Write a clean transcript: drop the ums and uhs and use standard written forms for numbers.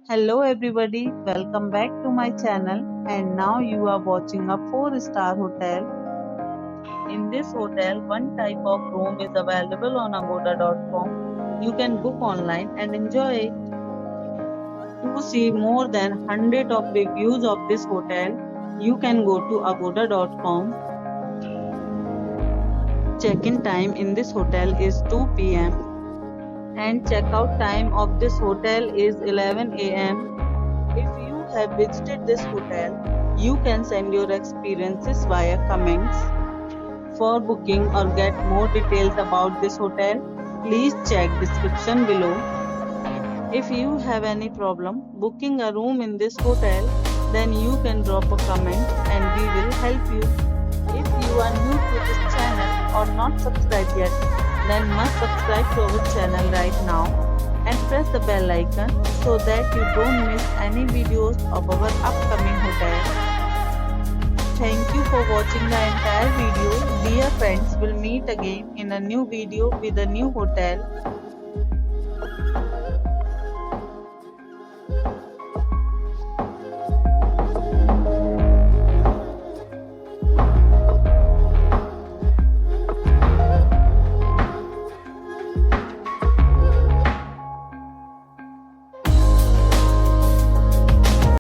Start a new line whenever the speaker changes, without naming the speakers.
Hello everybody, welcome back to my channel and now you are watching a 4-star hotel. In this hotel, one type of room is available on agoda.com. You can book online and enjoy it. To see more than 100 of reviews of this hotel, you can go to agoda.com. Check-in time in this hotel is 2 p.m. and check-out time of this hotel is 11 a.m. If you have visited this hotel, you can send your experiences via comments. For booking or get more details about this hotel, please check description below. If you have any problem booking a room in this hotel, then you can drop a comment and we will help you. If you are new to this channel or not subscribed yet, then must subscribe to our channel right now and press the bell icon so that you don't miss any videos of our upcoming hotel. Thank you for watching the entire video. Dear friends, we'll meet again in a new video with a new hotel.